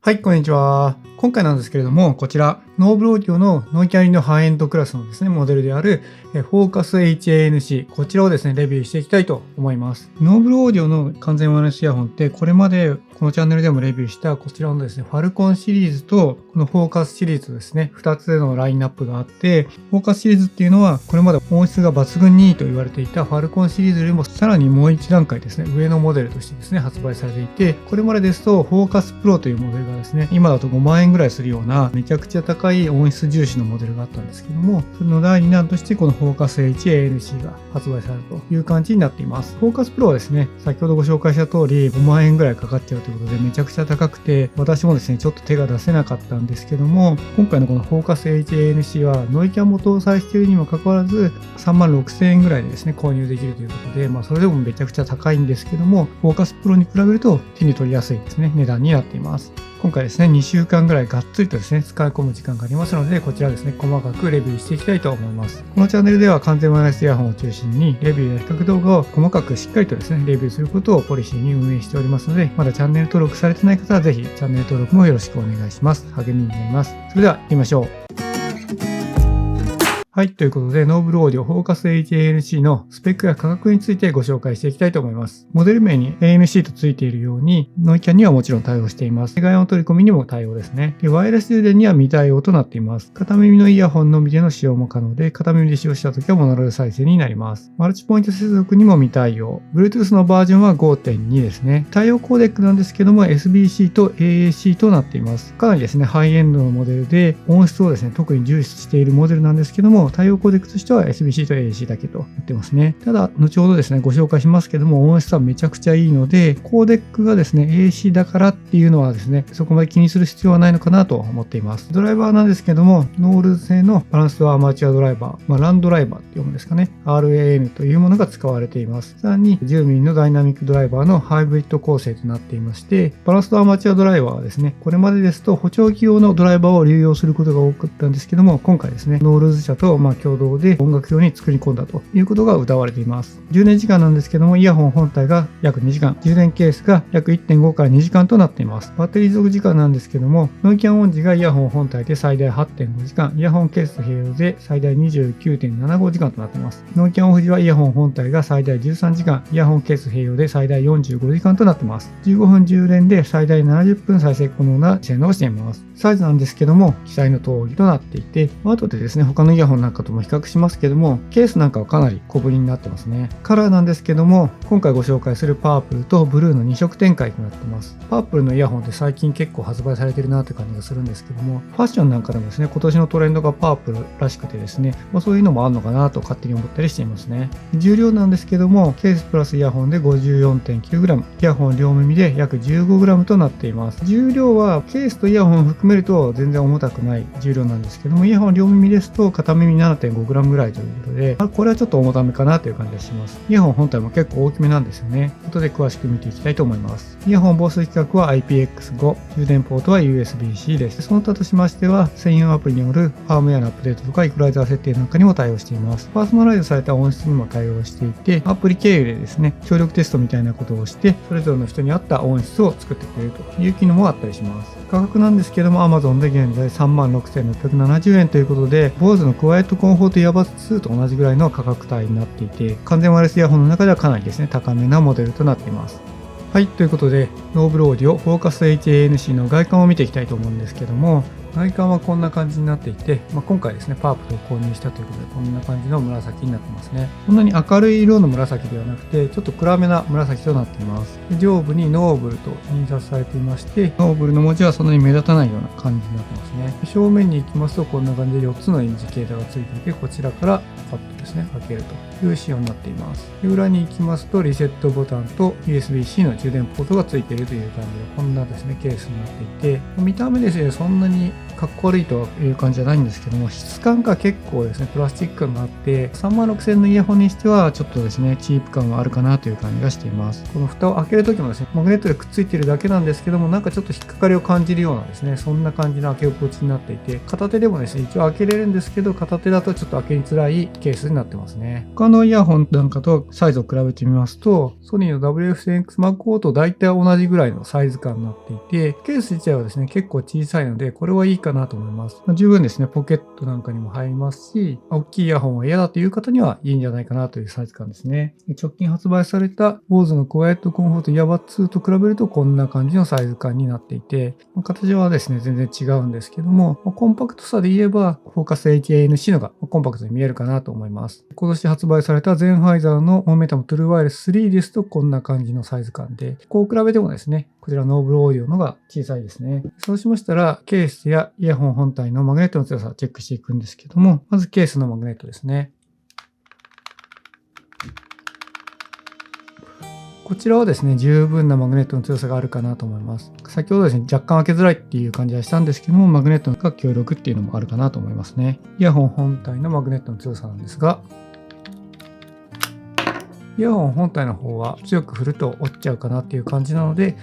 はい、こんにちは。今回なんですけれども、こちら、ノーブルオーディオのノイキャリのハイエンドクラスのですね、モデルであるフォーカス HANC、こちらをですね、レビューしていきたいと思います。ノーブルオーディオの完全ワイヤレスイヤホンって、これまでこのチャンネルでもレビューしたこちらのですね、ファルコンシリーズとこのフォーカスシリーズですね、2つでのラインナップがあって、フォーカスシリーズっていうのは、これまで音質が抜群にいいと言われていたファルコンシリーズよりもさらにもう一段階ですね、上のモデルとしてですね、発売されていて、これまでですと、フォーカスプロというモデルがですね、今だと5万円ぐらいするような、めちゃくちゃ高い音質重視のモデルがあったんですけども、それの第2弾としてこのフォーカス HANC が発売されるという感じになっています。フォーカスプロはですね、先ほどご紹介した通り5万円ぐらいかかっちゃうということでめちゃくちゃ高くて、私もですね、ちょっと手が出せなかったんですけども、今回のこのフォーカス HANC はノイキャンも搭載しているにもかかわらず3万6000円ぐらいでですね、購入できるということで、それでもめちゃくちゃ高いんですけども、フォーカスプロに比べると手に取りやすいですね、値段になっています。今回ですね、2週間ぐらいがっつりとですね、使い込む時間がありますので、こちらですね、細かくレビューしていきたいと思います。このチャンネルでは完全ワイヤレスイヤホンを中心に、レビューや比較動画を細かくしっかりとですね、レビューすることをポリシーに運営しておりますので、まだチャンネル登録されてない方はぜひチャンネル登録もよろしくお願いします。励みになります。それでは行ってみましょう。はい。ということで、ノーブルオーディオフォーカス HANC のスペックや価格についてご紹介していきたいと思います。モデル名に ANC とついているように、ノイキャンにはもちろん対応しています。外音取り込みにも対応ですね。で、ワイヤレス充電には未対応となっています。片耳のイヤホンのみでの使用も可能で、片耳で使用したときはモノラル再生になります。マルチポイント接続にも未対応。Bluetooth のバージョンは 5.2 ですね。対応コーデックなんですけども、SBC と AAC となっています。かなりですね、ハイエンドのモデルで、音質をですね、特に重視しているモデルなんですけども、対応コーデックとしては SBC と AAC だけとなってますね。ただ、後ほどですね、ご紹介しますけども、音質はめちゃくちゃいいので、コーデックがですね、AAC だからっていうのはですね、そこまで気にする必要はないのかなと思っています。ドライバーなんですけども、ノールズ製のバランスドアマチュアドライバー、ランドライバーって読むんですかね、RAN というものが使われています。さらに、10ミリのダイナミックドライバーのハイブリッド構成となっていまして、バランスドアマチュアドライバーはですね、これまでですと補聴器用のドライバーを流用することが多かったんですけども、今回ですね、ノールズ社と共同で音楽用に作り込んだということが謳われています。充電時間なんですけども、イヤホン本体が約2時間、充電ケースが約 1.5 から2時間となっています。バッテリー持続時間なんですけども、ノイキャンオン時がイヤホン本体で最大 8.5 時間、イヤホンケースと併用で最大 29.75 時間となっています。ノイキャンオフ時はイヤホン本体が最大13時間、イヤホンケース併用で最大45時間となっています。15分充電で最大70分再生可能な性能をしています。サイズなんですけども、記載の通りとなっていて、後でですね、他のイヤホンなんかとも比較しますけども、ケースなんかはかなり小ぶりになってますね。カラーなんですけども、今回ご紹介するパープルとブルーの2色展開となってます。パープルのイヤホンって最近結構発売されてるなって感じがするんですけども、ファッションなんかでもですね、今年のトレンドがパープルらしくてですね、そういうのもあるのかなと勝手に思ったりしていますね。重量なんですけども、ケースプラスイヤホンで 54.9g、イヤホン両耳で約 15g となっています。重量はケースとイヤホンを含めると全然重たくない重量なんですけども、イヤホン両耳ですと片耳 7.5g ぐらいということで、これはちょっと重ためかなという感じがします。イヤホン本体も結構大きめなんですよね。後で詳しく見ていきたいと思います。イヤホン防水規格は IPX5、充電ポートは USB-C です。その他としましては、専用アプリによるファームウェアのアップデートとかイクライザー設定なんかにも対応しています。パーソナライズされた音質にも対応していて、アプリ経由でですね、聴力テストみたいなことをして、それぞれの人に合った音質を作ってくれるという機能もあったりします。価格なんですけども、Amazon で現在 36,670 円ということで、BOSE のクワイエットコンフォートイヤーバズ2と同じぐらいの価格帯になっていて、完全ワイヤレスイヤホンの中ではかなりですね、高めなモデルとなっています。はい、ということで、ノーブルオーディオフォーカス HANC の外観を見ていきたいと思うんですけども、外観はこんな感じになっていて、今回ですね、パープルを購入したということで、こんな感じの紫になってますね。こんなに明るい色の紫ではなくて、ちょっと暗めな紫となっています。上部にノーブルと印刷されていまして、ノーブルの文字はそんなに目立たないような感じになってますね。正面に行きますと、こんな感じで4つのインジケーターがついていて、こちらからパッとですね、開けるという仕様になっています。裏に行きますと、リセットボタンと USB-C の充電ポートがついているという感じで、こんなですね、ケースになっていて、見た目ですね、そんなにかっこ悪いという感じじゃないんですけども、質感が結構ですね、プラスチック感があって、36,000円のイヤホンにしてはちょっとですね、チープ感があるかなという感じがしています。この蓋を開けるときもですね、マグネットでくっついているだけなんですけども、なんかちょっと引っかかりを感じるようなですね、そんな感じの開け心地になっていて、片手でもですね、一応開けれるんですけど、片手だとちょっと開けにづらいケースになってますね。他のイヤホンなんかとサイズを比べてみますと、ソニーの WF-10X Mark IV と大体同じぐらいのサイズ感になっていて、ケース自体はですね、結構小さいので、これはいいかなと思います。十分ですね、ポケットなんかにも入りますし、大きいイヤホンは嫌だという方にはいいんじゃないかなというサイズ感ですね。直近発売された BOSE の Quiet Comfort Earbuds 2と比べるとこんな感じのサイズ感になっていて、形はですね、全然違うんですけども、コンパクトさで言えば、フォーカス HANC のがコンパクトに見えるかなと思います。今年発売されたゼンハイザーのモーメンタムトゥルーワイヤレス3ですとこんな感じのサイズ感で、こう比べてもですね、こちらノーブルオーディオのが小さいですね。そうしましたら、ケースやイヤホン本体のマグネットの強さをチェックしていくんですけども、まずケースのマグネットですね。こちらはですね、十分なマグネットの強さがあるかなと思います。先ほどですね、若干開けづらいっていう感じはしたんですけども、マグネットが強力っていうのもあるかなと思いますね。イヤホン本体のマグネットの強さなんですが、イヤホン本体の方は強く振ると落ちちゃうかなっていう感じなので、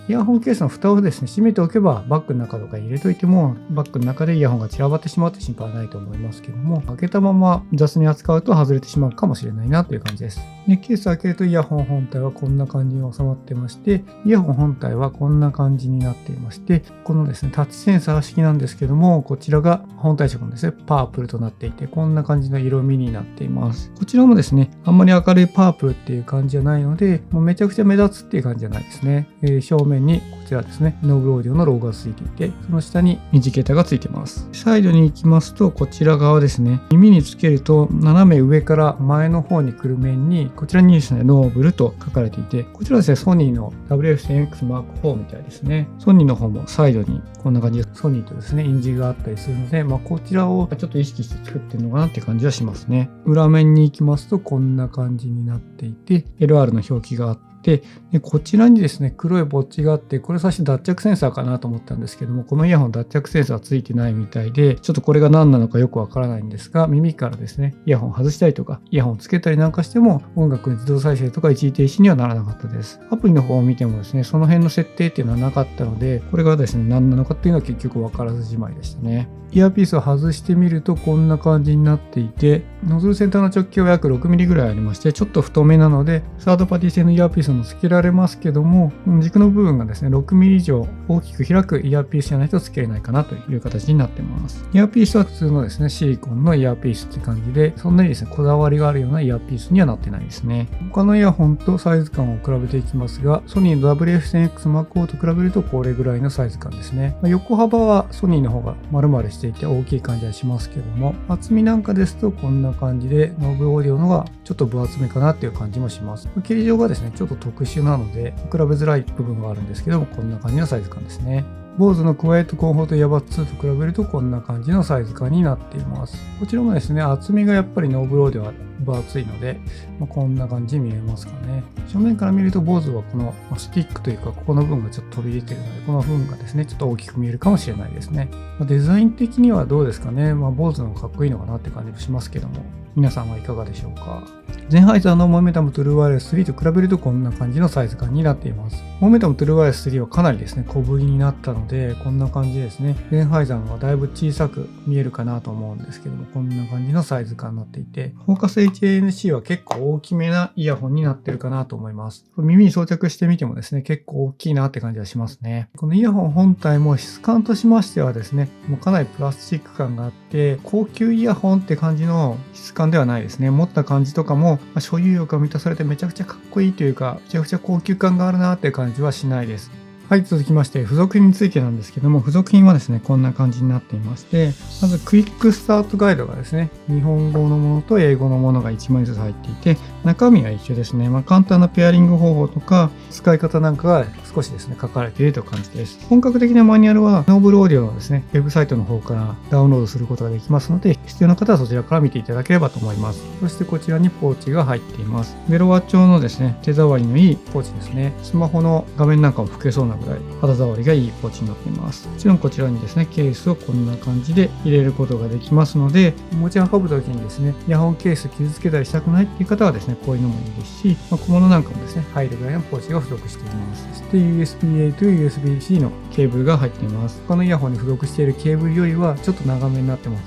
イヤホンケースの蓋をですね、閉めておけばバッグの中とかに入れといても、バッグの中でイヤホンが散らばってしまうって心配はないと思いますけども、開けたまま雑に扱うと外れてしまうかもしれないなという感じです。で、ケース開けるとイヤホン本体はこんな感じに収まってまして、イヤホン本体はこんな感じになっていまして、このですね、タッチセンサー式なんですけども、こちらが本体色のですね、パープルとなっていて、こんな感じの色味になっています。こちらもですね、あんまり明るいパープルっていう感じじゃないので、もうめちゃくちゃ目立つっていう感じじゃないですね。正面にこちらですね、ノーブルオーディオのロゴがついていて、その下にインジケーターがついています。サイドに行きますと、こちら側ですね、耳につけると斜め上から前の方に来る面に、こちらにですね、ノーブルと書かれていて、こちらはですね、ソニーの WF-10X Mark IV みたいですね。ソニーの方もサイドにこんな感じでソニーとですね、印字があったりするので、こちらをちょっと意識して作ってるのかなって感じはしますね。裏面に行きますと、こんな感じになっていて、LR の表記があって、でこちらにですね、黒いボッチがあって、これ最初脱着センサーかなと思ったんですけども、このイヤホン脱着センサーはついてないみたいで、ちょっとこれが何なのかよくわからないんですが、耳からですね、イヤホン外したりとか、イヤホンつけたりなんかしても、音楽の自動再生とか一時停止にはならなかったです。アプリの方を見てもですね、その辺の設定っていうのはなかったので、これがですね、何なのかっていうのは結局わからずじまいでしたね。イヤーピースを外してみるとこんな感じになっていて、ノズル先端の直径は約 6mm ぐらいありまして、ちょっと太めなので、サードパティ製のイヤーピースも付けられますけども、軸の部分がですね、6mm 以上大きく開くイヤーピースじゃないと付けれないかなという形になっています。イヤーピースは普通のですね、シリコンのイヤーピースって感じで、そんなにですね、こだわりがあるようなイヤーピースにはなってないですね。他のイヤホンとサイズ感を比べていきますが、ソニーの WF-10X Mark IV と比べるとこれぐらいのサイズ感ですね。横幅はソニーの方が丸々していて大きい感じはしますけども、厚みなんかですとこんな感じで、ノーブルオーディオのがちょっと分厚めかなっていう感じもします。形状がですね、ちょっと特殊なので、比べづらい部分があるんですけども、こんな感じのサイズ感ですね。BOSE の Quiet Comfort Earbuds 2と比べるとこんな感じのサイズ感になっています。こちらもですね、厚みがやっぱりノーブルオーディオは分厚いので、こんな感じに見えますかね。正面から見ると BOSE はこのスティックというか、ここの部分がちょっと飛び出ているので、この部分がですね、ちょっと大きく見えるかもしれないですね。デザイン的にはどうですかね。BOSE の方がかっこいいのかなって感じもしますけども、皆さんはいかがでしょうか。ゼンハイザーのモーメンタムトゥルーワイヤレス3と比べるとこんな感じのサイズ感になっています。モーメンタムトゥルーワイヤレス3はかなりですね、小ぶりになったので、こんな感じですね。ゼンハイザーのはだいぶ小さく見えるかなと思うんですけども、こんな感じのサイズ感になっていて、フォーカス HANC は結構大きめなイヤホンになってるかなと思います。耳に装着してみてもですね、結構大きいなって感じはしますね。このイヤホン本体も質感としましてはですね、もうかなりプラスチック感があって、高級イヤホンって感じの質感ではないですね。持った感じとかも、所有欲が満たされてめちゃくちゃかっこいいというか、めちゃくちゃ高級感があるなっていう感じはしないです。はい、続きまして付属品についてなんですけども、付属品はですね、こんな感じになっていまして、まずクイックスタートガイドがですね、日本語のものと英語のものが1枚ずつ入っていて、中身は一緒ですね。簡単なペアリング方法とか使い方なんかが少しですね、書かれているという感じです。本格的なマニュアルはノーブルオーディオのですね、ウェブサイトの方からダウンロードすることができますので、必要な方はそちらから見ていただければと思います。そしてこちらにポーチが入っています。ベロア調のですね、手触りのいいポーチですね。スマホの画面なんかも拭けそうなぐらい肌触りがいいポーチになっています。もちろんこちらにですね、ケースをこんな感じで入れることができますので、持ち運ぶ時にですね、イヤホンケース傷つけたりしたくないっていう方はですね、こういうのもいいですし、小物なんかもですね、入るぐらいのポーチが付属しています。そして USB-A と USB-C のケーブルが入っています。他のイヤホンに付属しているケーブルよりはちょっと長めになってます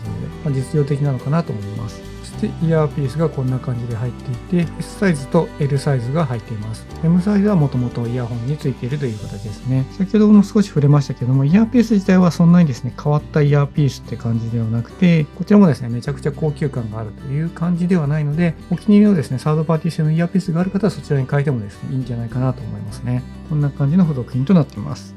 ので、実用的なのかなと思います。そしてイヤーピースがこんな感じで入っていて、S サイズと L サイズが入っています。M サイズはもともとイヤホンについているという形ですね。先ほども少し触れましたけども、イヤーピース自体はそんなにですね、変わったイヤーピースって感じではなくて、こちらもですね、めちゃくちゃ高級感があるという感じではないので、お気に入りのですね、サードパーティー製のイヤーピースがある方はそちらに変えてもですね、いいんじゃないかなと思いますね。こんな感じの付属品となっています。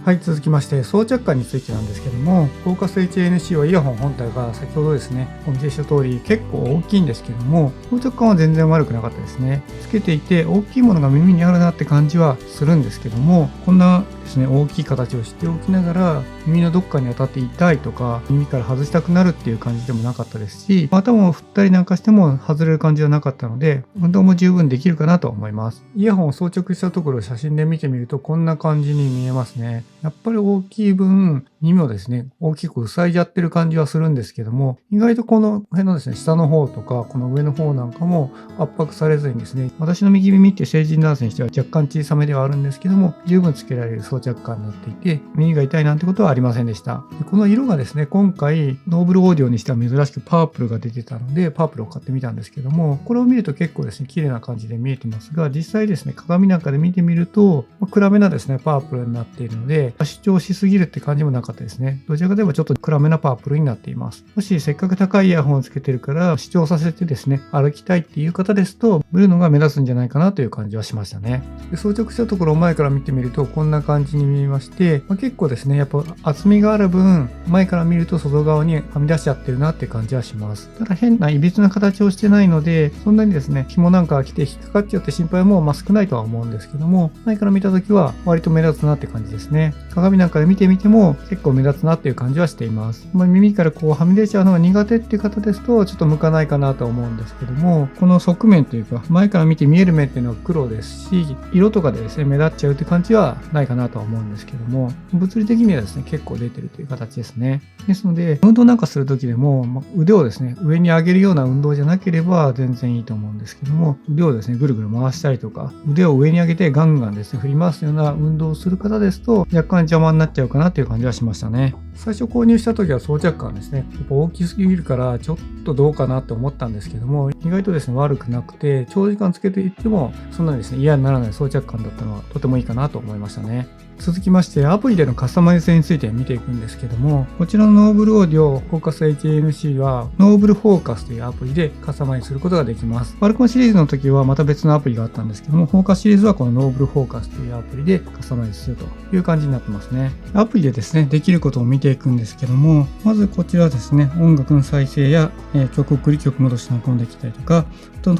はい、続きまして装着感についてなんですけども、フォーカス HANC はイヤホン本体が先ほどですねお見せした通り結構大きいんですけども、装着感は全然悪くなかったですね。つけていて大きいものが耳にあるなって感じはするんですけども、こんなですね大きい形をしておきながら耳のどっかに当たって痛いとか耳から外したくなるっていう感じでもなかったですし、頭を振ったりなんかしても外れる感じはなかったので、運動も十分できるかなと思います。イヤホンを装着したところを写真で見てみるとこんな感じに見えますね。やっぱり大きい分耳をですね大きく塞いじゃってる感じはするんですけども、意外とこの辺のですね下の方とかこの上の方なんかも圧迫されずにですね、私の右耳って成人男性にしては若干小さめではあるんですけども、十分つけられる装着感になっていて耳が痛いなんてことはありませんでした。でこの色がですね、今回ノーブルオーディオにしては珍しくパープルが出てたのでパープルを買ってみたんですけども、これを見ると結構ですね綺麗な感じで見えてますが、実際ですね鏡なんかで見てみると暗めなですねパープルになっているので、主張しすぎるって感じもなかったですね。どちらかといえばちょっと暗めなパープルになっています。もしせっかく高いイヤホンをつけてるから主張させてですね歩きたいっていう方ですと、ブルーのが目立つんじゃないかなという感じはしましたね。で装着したところを前から見てみるとこんな感じに見えまして、結構ですねやっぱ厚みがある分前から見ると外側にはみ出しちゃってるなって感じはします。ただ変ないびつな形をしてないので、そんなにですね紐なんか来て引っかかっちゃって心配も少ないとは思うんですけども、前から見た時は割と目立つなって感じですね。鏡なんかで見てみても結構目立つなっていう感じはしています。耳からこうはみ出ちゃうのが苦手っていう方ですとちょっと向かないかなと思うんですけども、この側面というか前から見て見える面っていうのは黒ですし、色とかでですね目立っちゃうって感じはないかなとは思うんですけども、物理的にはですね結構出てるという形ですね。ですので運動なんかする時でも、腕をですね上に上げるような運動じゃなければ全然いいと思うんですけども、腕をですねぐるぐる回したりとか腕を上に上げてガンガンですね振り回すような運動をする方ですと若干邪魔になっちゃうかなっていう感じはしましたね。最初購入した時は装着感ですねやっぱ大きすぎるからちょっとどうかなって思ったんですけども、意外とですね悪くなくて長時間つけていってもそんなにですね嫌にならない装着感だったのはとてもいいかなと思いましたね。続きましてアプリでのカスタマイズ性について見ていくんですけども、こちらのノーブルオーディオフォーカス HANC はノーブルフォーカスというアプリでカスタマイズすることができます。ファルコンシリーズの時はまた別のアプリがあったんですけども、フォーカスシリーズはこのノーブルフォーカスというアプリでカスタマイズするという感じになってますね。アプリでですねできることを見ていくんですけども、まずこちらですね音楽の再生や、曲送り曲戻しなんかもできたりとか、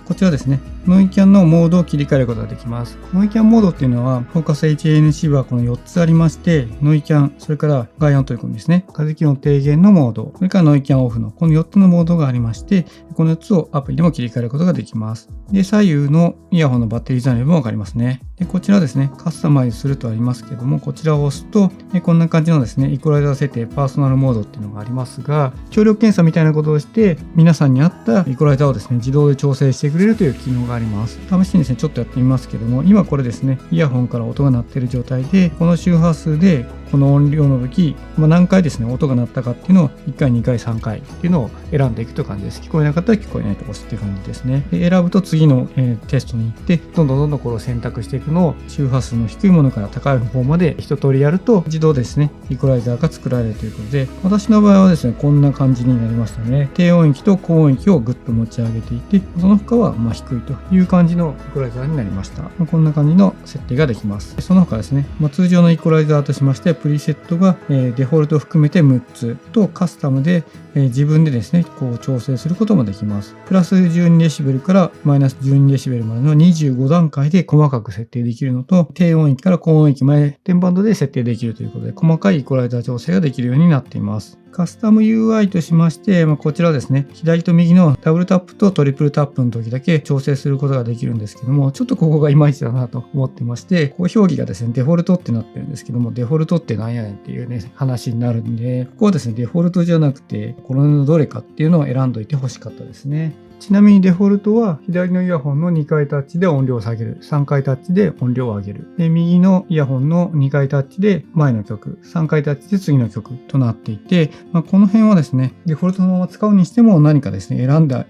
こちらですねノイキャンのモードを切り替えることができます。ノイキャンモードっていうのはフォーカス HANC はこの4つありまして、ノイキャン、それから外音取り込みですね、風気音低減のモード、それからノイキャンオフのこの4つのモードがありまして、この4つをアプリでも切り替えることができます。で、左右のイヤホンのバッテリー残量もわかりますね。で、こちらですねカスタマイズするとありますけども、こちらを押すとこんな感じのですねイコライザー設定パーソナルモードっていうのがありますが、聴力検査みたいなことをして皆さんに合ったイコライザーをですね自動で調整してくれるという機能があります。試しにですねちょっとやってみますけども、今これですねイヤホンから音が鳴っている状態で、この周波数でこの音量の時、何回ですね音が鳴ったかっていうのを1回2回3回っていうのを選んでいくという感じです。聞こえなかったら聞こえないと押すっていう感じですね。で選ぶと次の、テストに行ってどんどんこれを選択していくのを周波数の低いものから高い方まで一通りやると自動ですねイコライザーが作られるということで、私の場合はですねこんな感じになりましたね。低音域と高音域をぐっと持ち上げていて、その他は低いという感じのイコライザーになりました。こんな感じの設定ができます。その他ですね、通常のイコライザーとしましてプリセットが、デフォルトを含めて6つとカスタムで、自分でですね、こう調整することもできます。プラス12デシベルからマイナス12デシベルまでの25段階で細かく設定できるのと、低音域から高音域まで10バンドで設定できるということで、細かいイコライザー調整ができるようになっています。カスタム UI としまして、こちらですね、左と右のダブルタップとトリプルタップの時だけ調整することができるんですけども、ちょっとここがいまいちだなと思ってまして、こう表記がですね、デフォルトってなってるんですけども、デフォルトってなんやねんっていうね、話になるんで、ここはですね、デフォルトじゃなくて、このどれかっていうのを選んどいてほしかったですね。ちなみにデフォルトは左のイヤホンの2回タッチで音量を下げる、3回タッチで音量を上げる。で、右のイヤホンの2回タッチで前の曲、3回タッチで次の曲となっていて、この辺はですね、デフォルトのまま使うにしても何かですね、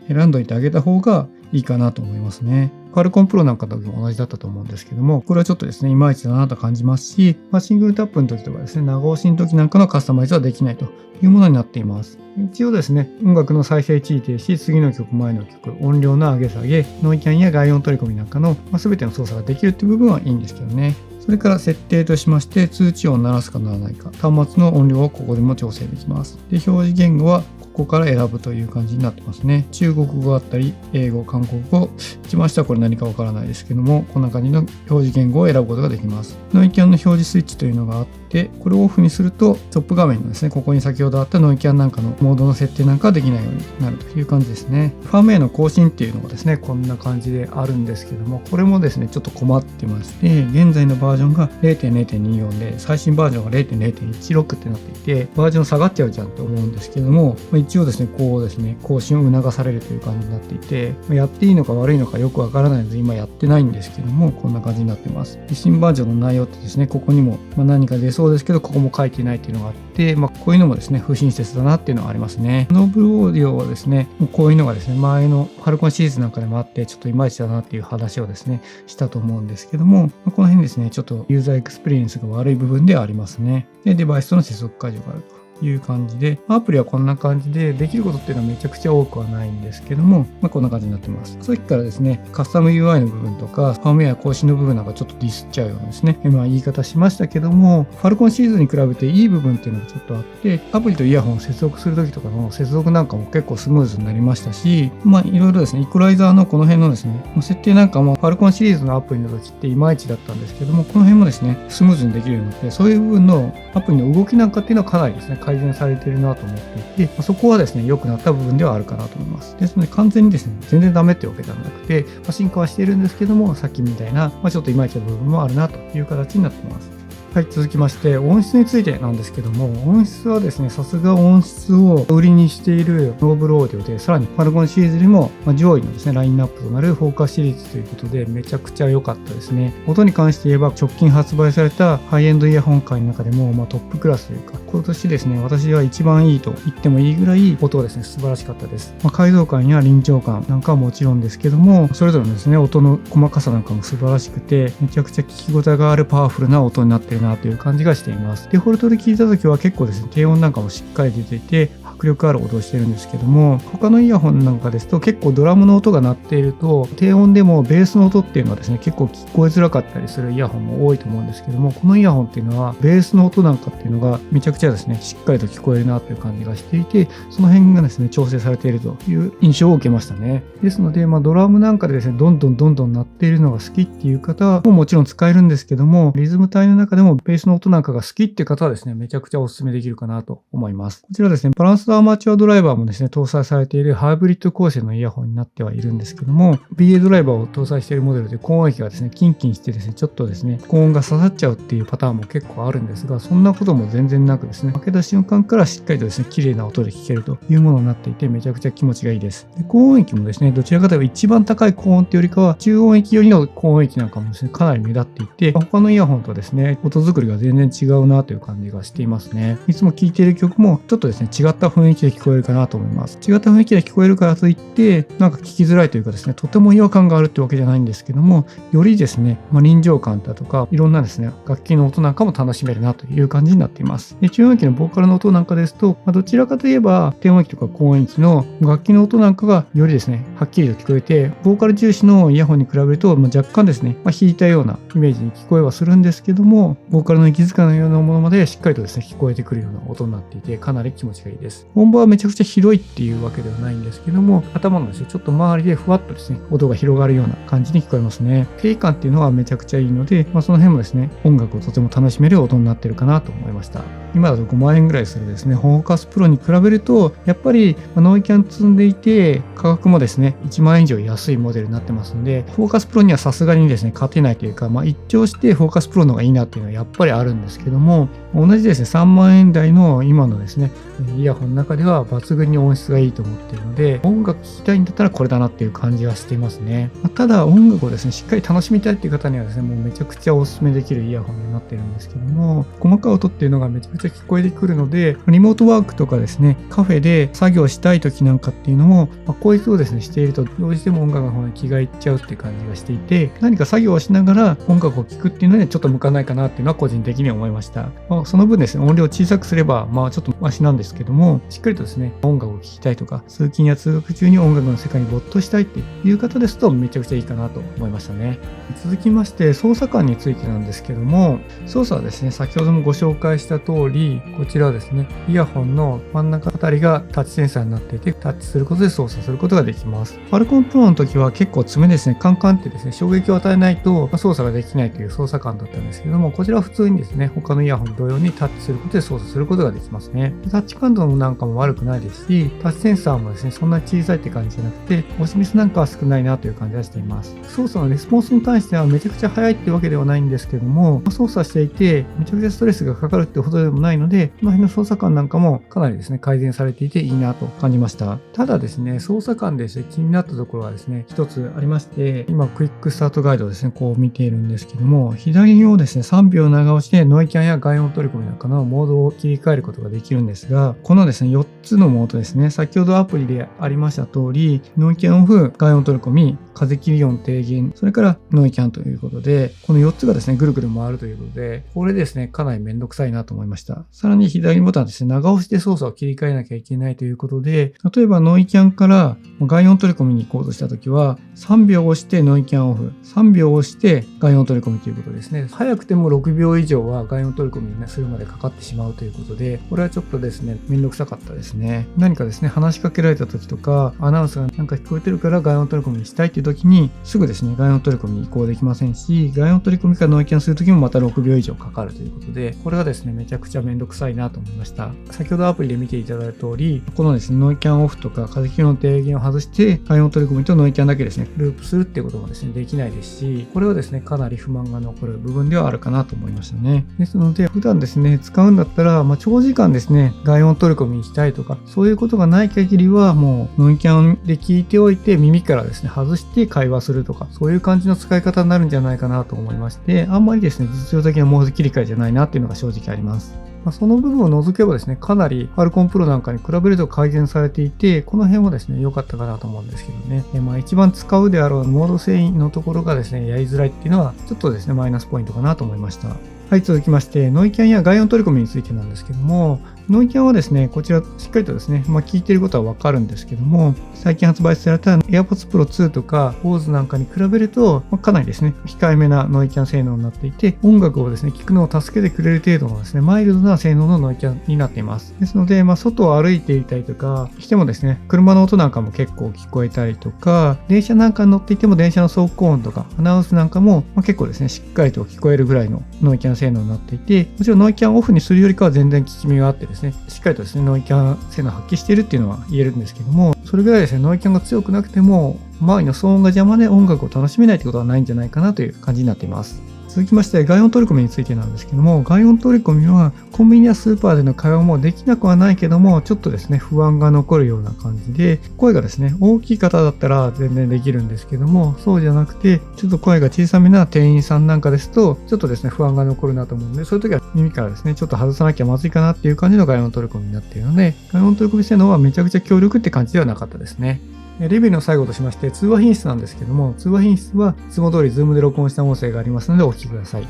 選んどいてあげた方がいいかなと思いますね。ファルコンプロなんかの時も同じだったと思うんですけども、これはちょっとですね、いまいちだなと感じますし、シングルタップの時とかですね、長押しの時なんかのカスタマイズはできないというものになっています。一応ですね、音楽の再生一時停止、次の曲、前の曲、音量の上げ下げ、ノイキャンや外音取り込みなんかの、全ての操作ができるっていう部分はいいんですけどね。それから設定としまして、通知音を鳴らすか鳴らないか、端末の音量をここでも調整できます。で、表示言語はここから選ぶという感じになってますね。中国語だったり、英語、韓国語、一番下はこれ何かわからないですけども、こんな感じの表示言語を選ぶことができます。ノイキャンの表示スイッチというのがあって、これをオフにすると、トップ画面のですね、ここに先ほどあったノイキャンなんかのモードの設定なんかはできないようになるという感じですね。ファームウェイの更新っていうのがですね、こんな感じであるんですけども、これもですね、ちょっと困ってまして、現在のバージョンが 0.0.24 で、最新バージョンが 0.0.16 ってなっていて、バージョン下がっちゃうじゃんと思うんですけども、一応ですね、こうですね、更新を促されるという感じになっていて、やっていいのか悪いのかよくわからないので、今やってないんですけども、こんな感じになってます。新バージョンの内容ってですね、ここにも何か出そうですけど、ここも書いてないっていうのがあって、こういうのもですね、不親切だなっていうのはありますね。ノーブルオーディオはですね、こういうのがですね、前のファルコンシリーズなんかでもあって、ちょっといまいちだなっていう話をですね、したと思うんですけども、この辺ですね、ちょっとユーザーエクスペリエンスが悪い部分ではありますね。で、デバイスとの接続解除があるという感じで、アプリはこんな感じでできることっていうのはめちゃくちゃ多くはないんですけども、こんな感じになってます。さっきからですね、カスタム UI の部分とか、ファームウェア更新の部分なんかちょっとディスっちゃうようなですね、言い方しましたけども、ファルコンシリーズに比べていい部分っていうのがちょっとあって、アプリとイヤホンを接続するときとかの接続なんかも結構スムーズになりましたし、いろいろですね、イコライザーのこの辺のですね、設定なんかもファルコンシリーズのアプリの時っていまいちだったんですけども、この辺もですね、スムーズにできるようになって、そういう部分のアプリの動きなんかっていうのはかなりですね、改善されているなと思っていて、そこはですね、良くなった部分ではあるかなと思います。ですので、完全にですね、全然ダメってわけではなくて、進化はしているんですけども、さっきみたいな、ちょっといまいちな部分もあるなという形になっています。はい、続きまして音質についてなんですけども、音質はですね、さすが音質を売りにしているノーブルオーディオで、さらにファルコンシリーズにも上位のですねラインナップとなるフォーカスシリーズということでめちゃくちゃ良かったですね。音に関して言えば直近発売されたハイエンドイヤホン界の中でもトップクラスというか、今年ですね私は一番いいと言ってもいいぐらい音はですね素晴らしかったです。解像感や臨場感なんかはもちろんですけども、それぞれのですね音の細かさなんかも素晴らしくて、めちゃくちゃ聞き応えがあるパワフルな音になっているなという感じがしています。デフォルトで聞いた時は結構ですね低音なんかもしっかり出ていて迫力ある音をしてるんですけども、他のイヤホンなんかですと結構ドラムの音が鳴っていると低音でもベースの音っていうのはですね結構聞こえづらかったりするイヤホンも多いと思うんですけども、このイヤホンっていうのはベースの音なんかっていうのがめちゃくちゃですねしっかりと聞こえるなという感じがしていて、その辺がですね調整されているという印象を受けましたね。ですのでドラムなんかでですねどんどん鳴っているのが好きっていう方ももちろん使えるんですけども、リズム帯の中でもベースの音なんかが好きっていう方はですねめちゃくちゃお勧めできるかなと思います。こちらですねバランスドアマチュアドライバーもですね搭載されているハイブリッド構成のイヤホンになってはいるんですけども、 BA ドライバーを搭載しているモデルで高音域がですねキンキンしてですねちょっとですね高音が刺さっちゃうっていうパターンも結構あるんですが、そんなことも全然なくですね開けた瞬間からしっかりとですね綺麗な音で聞けるというものになっていてめちゃくちゃ気持ちがいいです。で高音域もですねどちらかというと一番高い高音っていうよりかは中音域よりの高音域なんかもですねかなり目立っていて、他のイヤホンとですね音作りが全然違うなという感じがしていますね。いつも聴いている曲もちょっとですね違った雰囲気で聞こえるかなと思います。違った雰囲気で聞こえるからといってなんか聞きづらいというかですねとても違和感があるってわけじゃないんですけども、よりですね、臨場感だとかいろんなですね楽器の音なんかも楽しめるなという感じになっています。で中音域のボーカルの音なんかですと、どちらかといえば低音域とか高音域の楽器の音なんかがよりですねはっきりと聞こえて、ボーカル重視のイヤホンに比べると若干ですね弾いたようなイメージに聞こえはするんですけども、ボーカルの息遣いのようなものまでしっかりとですね、聞こえてくるような音になっていて、かなり気持ちがいいです。音場はめちゃくちゃ広いっていうわけではないんですけども、頭のですね、ちょっと周りでふわっとですね、音が広がるような感じに聞こえますね。定位感っていうのはめちゃくちゃいいので、その辺もですね、音楽をとても楽しめる音になってるかなと思いました。今だと5万円ぐらいするですね、フォーカスプロに比べると、やっぱりノイキャン積んでいて、価格もですね、1万円以上安いモデルになってますんで、フォーカスプロにはさすがにですね、勝てないというか、一聴してフォーカスプロの方がいいなっていうのはやっぱりあるんですけども、同じですね、3万円台の今のですね、イヤホンの中では抜群に音質がいいと思っているので、音楽聴きたいんだったらこれだなっていう感じはしていますね。ただ音楽をですね、しっかり楽しみたいっていう方にはですね、もうめちゃくちゃおすすめできるイヤホンになってるんですけども、細かい音っていうのがめちゃくちゃ聞こえてくるので、リモートワークとかですね、カフェで作業したい時なんかっていうのも、こいつをですね、しているとどうしても音楽の方に気がいっちゃうっていう感じがしていて、何か作業をしながら音楽を聴くっていうのにはちょっと向かないかなっていうのは個人的に思いました。その分ですね、音量を小さくすれば、ちょっとマシなんですけども、しっかりとですね、音楽を聴きたいとか、通勤や通学中に音楽の世界に没頭したいっていう方ですと、めちゃくちゃいいかなと思いましたね。続きまして、操作感についてなんですけども、操作はですね、先ほどもご紹介した通り、こちらはですね、イヤホンの真ん中あたりがタッチセンサーになっていて、タッチすることで操作することができます。ファルコンプロの時は結構爪ですね、カンカンってですね、衝撃を与えないと操作ができないという操作感だったんですけども、こちらは普通にですね、他のイヤホン同様にタッチすることで操作することができますね。タッチ感度なんかも悪くないですし、タッチセンサーもですね、そんな小さいって感じじゃなくて、押しミスなんかは少ないなという感じがしています。操作のレスポンスに対してはめちゃくちゃ速いってわけではないんですけども、操作していてめちゃくちゃストレスがかかるってほどでもないので、この辺の操作感なんかもかなりですね、改善されていていいなと感じました。ただですね、操作感でですね、気になったところはですね、一つありまして、今クイックスタートガイドをですね、こう見ているんですけども、左をですね、3秒長押しでノイキャンや外音取り込みなんかのモードを切り替えることができるんですが、このですね、4つのモードですね、先ほどアプリでありました通り、ノイキャンオフ、外音取り込み、風切り音低減、それからノイキャンということで、この4つがですね、ぐるぐる回るということで、これですね、かなりめんどくさいなと思いました。さらに左ボタンですね、長押しで操作を切り替えなきゃいけないということで、例えばノイキャンから外音取り込みに行こうとしたときは、3秒押してノイキャンオフ、3秒押して外音取り込みということですね。早くても6秒以上は外音取り込みにするまでかかってしまうということで、これはちょっとですね、めんどくさかったですね。何かですね、話しかけられた時とか、アナウンスがなんか聞こえてるから外音取り込みにしたいっていう時に、すぐですね、外音取り込みに移行できませんし、外音取り込みからノイキャンする時もまた6秒以上かかるということで、これがですね、めちゃくちゃめんどくさいなと思いました。先ほどアプリで見ていただいた通り、このですね、ノイキャンオフとか風切りの低減を外して、外音取り込みとノイキャンだけですね、ループするっていうこともですね、できないですし、これはですね、かなり不満が残る部分ではあるかなと思いましたね。ですので、普段ですね、使うんだったら、長時間ですね、外音取り込みにしたいとか、そういうことがない限りは、もうノイキャンで聞いておいて、耳からですね、外して会話するとか、そういう感じの使い方になるんじゃないかなと思いまして、あんまりですね、実用的なモード切り替えじゃないなっていうのが正直あります。その部分を除けばですね、かなり Falcon Pro なんかに比べると改善されていて、この辺はですね、良かったかなと思うんですけどね。一番使うであろうモード制御のところがですね、やりづらいっていうのは、ちょっとですね、マイナスポイントかなと思いました。はい、続きまして、ノイキャンや外音取り込みについてなんですけども、ノイキャンはですね、こちらしっかりとですね、聞いていることはわかるんですけども、最近発売された AirPods Pro 2とか BOSE なんかに比べると、かなりですね、控えめなノイキャン性能になっていて、音楽をですね、聴くのを助けてくれる程度のですね、マイルドな性能のノイキャンになっています。ですので、外を歩いていたりとかしてもですね、車の音なんかも結構聞こえたりとか、電車なんかに乗っていても電車の走行音とかアナウンスなんかも、結構ですね、しっかりと聞こえるぐらいのノイキャン性能になっていて、もちろんノイキャンオフにするよりかは全然効き目があってですね、しっかりとですね、ノイキャン性能を発揮しているっていうのは言えるんですけども、それぐらいですね、ノイキャンが強くなくても、周りの騒音が邪魔で音楽を楽しめないってことはないんじゃないかなという感じになっています。続きまして、外音取り込みについてなんですけども、外音取り込みはコンビニやスーパーでの会話もできなくはないけども、ちょっとですね、不安が残るような感じで、声がですね、大きい方だったら全然できるんですけども、そうじゃなくて、ちょっと声が小さめな店員さんなんかですと、ちょっとですね、不安が残るなと思うので、そういう時は耳からですね、ちょっと外さなきゃまずいかなっていう感じの外音取り込みになっているので、外音取り込み性能はめちゃくちゃ強力って感じではなかったですね。レビューの最後としまして、通話品質なんですけども、通話品質はいつも通り Zoom で録音した音声がありますのでお聞きください。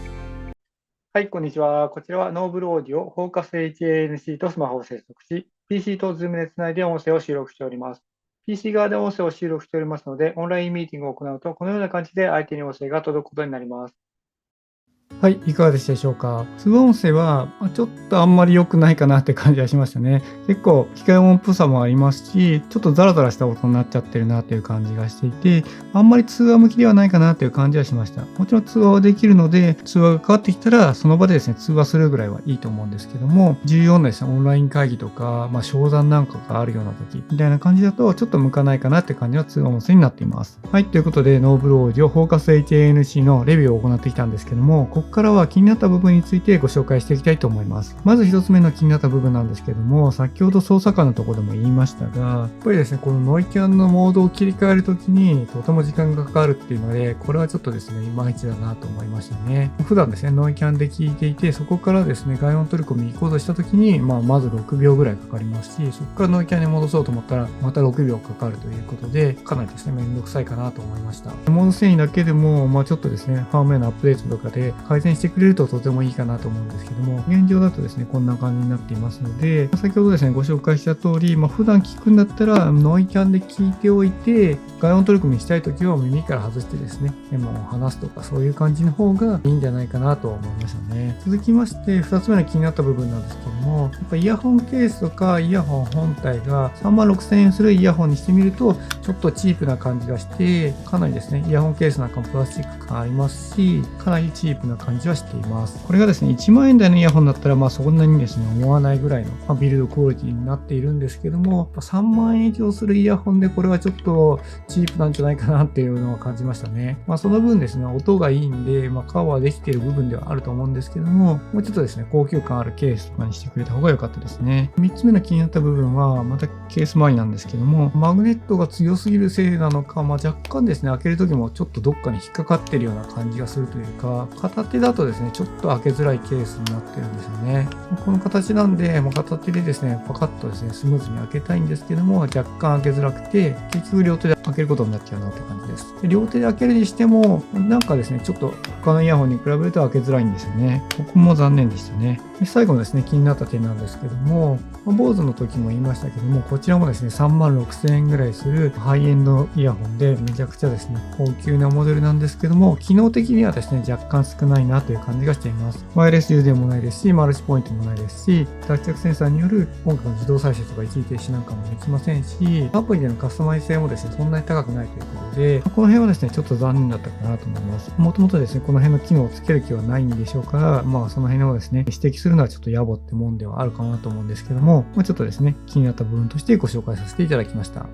はい、こんにちは。こちらはノーブルオーディオ、フォーカス HANC とスマホを接続し、PC と Zoom でつないで音声を収録しております。PC 側で音声を収録しておりますので、オンラインミーティングを行うと、このような感じで相手に音声が届くことになります。はい、いかがでしたでしょうか。通話音声はちょっとあんまり良くないかなって感じがしましたね。結構機械音っぽさもありますし、ちょっとザラザラした音になっちゃってるなっていう感じがしていて、あんまり通話向きではないかなっていう感じはしました。もちろん通話はできるので、通話がかかってきたらその場でですね、通話するぐらいはいいと思うんですけども、重要なですね、オンライン会議とか、商談なんかがあるような時みたいな感じだとちょっと向かないかなって感じの通話音声になっています。はい、ということでノーブルオーディオフォーカス HANC のレビューを行ってきたんですけども、ここからは気になった部分についてご紹介していきたいと思います。まず一つ目の気になった部分なんですけども、先ほど操作感のところでも言いましたが、やっぱりですね、このノイキャンのモードを切り替えるときにとても時間がかかるっていうので、これはちょっとですね、いまいちだなと思いましたね。普段ですね、ノイキャンで聞いていて、そこからですね、外音取り込みに行こうとしたときに、まず6秒ぐらいかかりますし、そこからノイキャンに戻そうと思ったら、また6秒かかるということで、かなりですね、めんどくさいかなと思いました。モード遷移だけでも、ちょっとですね、ファームウェアのアップデートとかで改善してくれるととてもいいかなと思うんですけども、現状だとですね、こんな感じになっていますので、先ほどですね、ご紹介した通り、普段聞くんだったら、ノイキャンで聞いておいて、外音取り込みしたいときは耳から外してですね、メモを話すとか、そういう感じの方がいいんじゃないかなと思いましたね。続きまして、2つ目の気になった部分なんですけども、やっぱイヤホンケースとかイヤホン本体が36,000円するイヤホンにしてみると、ちょっとチープな感じがして、かなりですね、イヤホンケースなんかもプラスチック感ありますし、かなりチープな感じはしています。これがですね、1万円台のイヤホンだったら、そんなにですね、思わないぐらいの、ビルドクオリティになっているんですけども、3万円以上するイヤホンでこれはちょっとチープなんじゃないかなっていうのを感じましたね。その分ですね、音がいいんで、カバーできている部分ではあると思うんですけども、もうちょっとですね、高級感あるケースとかにしてくれた方が良かったですね。3つ目の気になった部分は、またケース周りなんですけども、マグネットが強すぎるせいなのか、若干ですね、開ける時もちょっとどっかに引っかかってるような感じがするというか、片手だとですね、ちょっと開けづらいケースになってるんですよね。この形なんで、片手でですね、パカッとですね、スムーズに開けたいんですけども、若干開けづらくて、結局両手で開けることになっちゃうなって感じです。で、両手で開けるにしても、なんかですね、ちょっと他のイヤホンに比べると開けづらいんですよね。ここも残念でしたね。で、最後のですね、気になった点なんですけども、BOSEの時も言いましたけども、こちらもですね、36,000円ぐらいするハイエンドイヤホンで、めちゃくちゃですね、高級なモデルなんですけども、機能的にはですね、若干少ないなという感じがしています。ワイヤレス充電もないですし、マルチポイントもないですし、脱着センサーによる音楽の自動再生とか一時停止なんかもできませんし、アプリでのカスタマイズ性もですね、そんなに高くないということで、この辺はですね、ちょっと残念だったかなと思います。もともとですね、この辺の機能をつける気はないんでしょうから、その辺をですね、指摘するのはちょっと野暮ってもんではあるかなと思うんですけども、ちょっとですね、気になった部分としてご紹介させていただきました。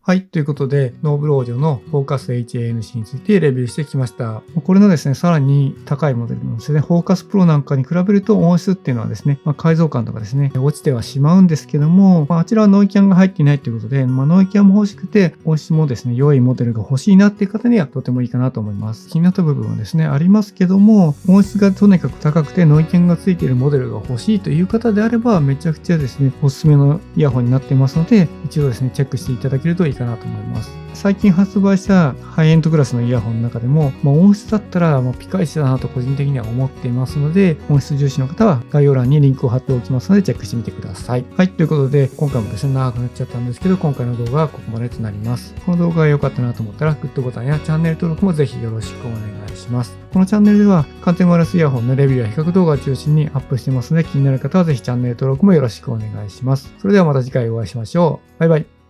はい。ということで、ノーブルオーディオのフォーカス HANC についてレビューしてきました。これのですね、さらに高いモデルのですね、フォーカスプロなんかに比べると音質っていうのはですね、解像感とかですね、落ちてはしまうんですけども、あちらはノイキャンが入っていないということで、ノイキャンも欲しくて、音質もですね、良いモデルが欲しいなっていう方にはとてもいいかなと思います。気になった部分はですね、ありますけども、音質がとにかく高くてノイキャンがついているモデルが欲しいという方であれば、めちゃくちゃですね、おすすめのイヤホンになっていますので、一度ですね、チェックしていただけるといいかなと思います。最近発売したハイエンドクラスのイヤホンの中でも、音質だったらピカイチだなと個人的には思っていますので、音質重視の方は概要欄にリンクを貼っておきますのでチェックしてみてください。はい、ということで今回もですね、長くなっちゃったんですけど、今回の動画はここまでとなります。この動画が良かったなと思ったら、グッドボタンやチャンネル登録もぜひよろしくお願いします。このチャンネルでは、完全ワイヤレスイヤホンのレビューや比較動画を中心にアップしていますので、気になる方はぜひチャンネル登録もよろしくお願いします。それではまた次回お会いしましょう。バイバイ。